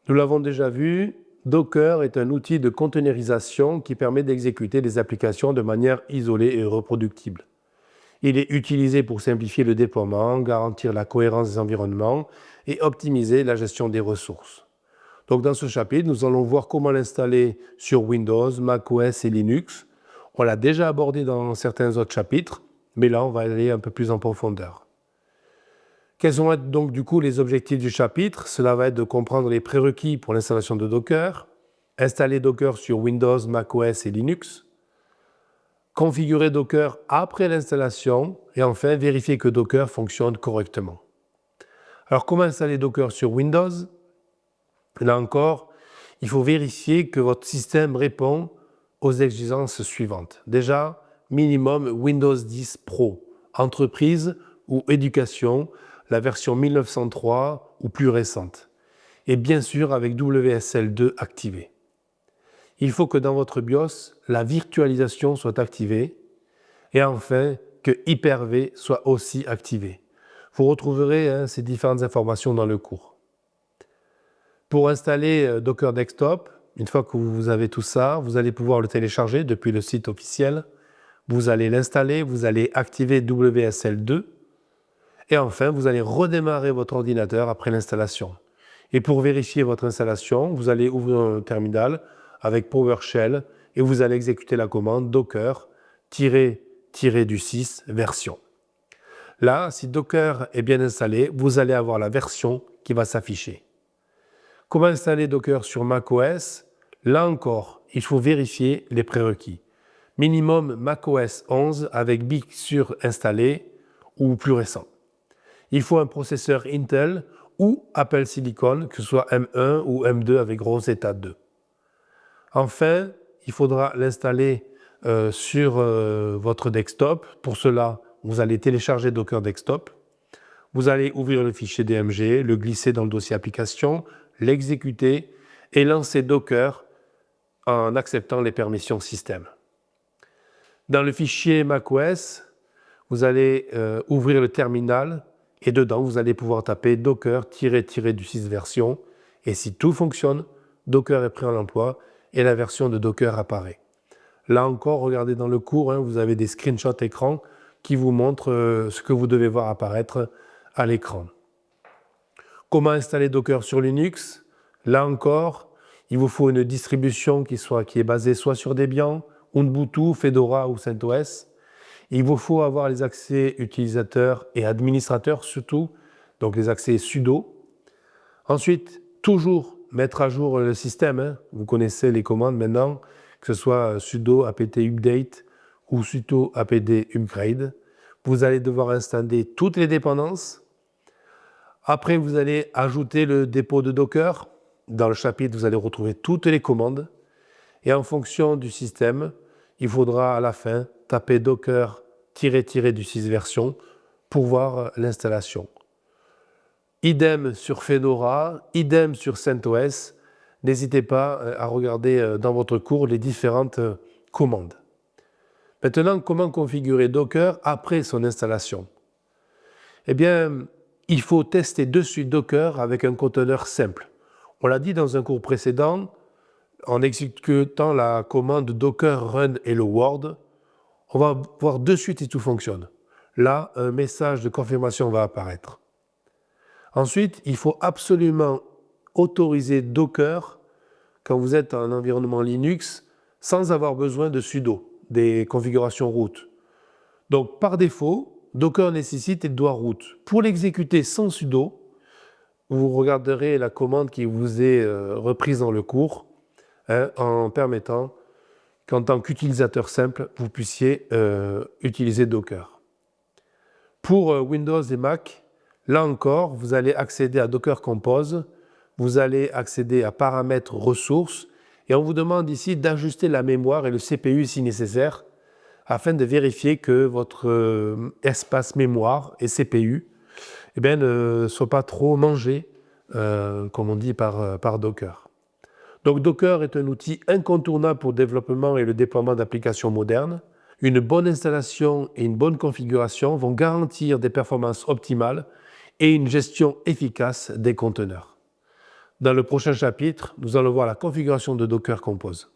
Nous l'avons déjà vu, Docker est un outil de containerisation qui permet d'exécuter des applications de manière isolée et reproductible. Il est utilisé pour simplifier le déploiement, garantir la cohérence des environnements et optimiser la gestion des ressources. Donc dans ce chapitre, nous allons voir comment l'installer sur Windows, macOS et Linux. On l'a déjà abordé dans certains autres chapitres, mais là on va aller un peu plus en profondeur. Quels vont être donc du coup les objectifs du chapitre? Cela va être de comprendre les prérequis pour l'installation de Docker, installer Docker sur Windows, macOS et Linux, configurer Docker après l'installation et enfin vérifier que Docker fonctionne correctement. Alors comment installer Docker sur Windows? Là encore, il faut vérifier que votre système répond aux exigences suivantes. Déjà, minimum Windows 10 Pro, entreprise ou éducation, la version 1903 ou plus récente. Et bien sûr avec WSL2 activé. Il faut que dans votre BIOS, la virtualisation soit activée et enfin que Hyper-V soit aussi activé. Vous retrouverez ces différentes informations dans le cours. Pour installer Docker Desktop, une fois que vous avez tout ça, vous allez pouvoir le télécharger depuis le site officiel. Vous allez l'installer, vous allez activer WSL2 et enfin vous allez redémarrer votre ordinateur après l'installation. Et pour vérifier votre installation, vous allez ouvrir un terminal avec PowerShell et vous allez exécuter la commande docker-du6 version. Là, si Docker est bien installé, vous allez avoir la version qui va s'afficher. Comment installer Docker sur macOS? Là encore, il faut vérifier les prérequis. Minimum macOS 11 avec Big Sur installé ou plus récent. Il faut un processeur Intel ou Apple Silicon, que ce soit M1 ou M2 avec Rosetta 2. Enfin, il faudra l'installer sur votre desktop. Pour cela, vous allez télécharger Docker Desktop. Vous allez ouvrir le fichier DMG, le glisser dans le dossier application, l'exécuter et lancer Docker en acceptant les permissions système. Dans le fichier macOS, vous allez ouvrir le terminal et dedans, vous allez pouvoir taper docker-du6 version. Et si tout fonctionne, Docker est prêt à l'emploi et la version de Docker apparaît. Là encore, regardez dans le cours, vous avez des screenshots écran qui vous montrent ce que vous devez voir apparaître à l'écran. Comment installer Docker sur Linux? Là encore, il vous faut une distribution qui est basée soit sur Debian, Ubuntu, Fedora ou CentOS. Il vous faut avoir les accès utilisateurs et administrateurs surtout, donc les accès sudo. Ensuite, toujours mettre à jour le système. Vous connaissez les commandes maintenant, que ce soit sudo apt update ou sudo apt upgrade. Vous allez devoir installer toutes les dépendances. Après, vous allez ajouter le dépôt de Docker. Dans le chapitre, vous allez retrouver toutes les commandes. Et en fonction du système, il faudra à la fin taper docker-du6 version pour voir l'installation. Idem sur Fedora, idem sur CentOS. N'hésitez pas à regarder dans votre cours les différentes commandes. Maintenant, comment configurer Docker après son installation? Eh bien, il faut tester dessus Docker avec un conteneur simple. On l'a dit dans un cours précédent, en exécutant la commande docker run hello world, on va voir de suite si tout fonctionne. Là, un message de confirmation va apparaître. Ensuite, il faut absolument autoriser Docker quand vous êtes en environnement Linux sans avoir besoin de sudo, des configurations root. Donc, par défaut, Docker nécessite et doit root. Pour l'exécuter sans sudo, vous regarderez la commande qui vous est reprise dans le cours en permettant qu'en tant qu'utilisateur simple, vous puissiez utiliser Docker. Pour Windows et Mac, là encore, vous allez accéder à Docker Compose, vous allez accéder à paramètres ressources et on vous demande ici d'ajuster la mémoire et le CPU si nécessaire afin de vérifier que votre espace mémoire et CPU ne soient pas trop mangés, comme on dit, par Docker. Donc Docker est un outil incontournable pour le développement et le déploiement d'applications modernes. Une bonne installation et une bonne configuration vont garantir des performances optimales et une gestion efficace des conteneurs. Dans le prochain chapitre, nous allons voir la configuration de Docker Compose.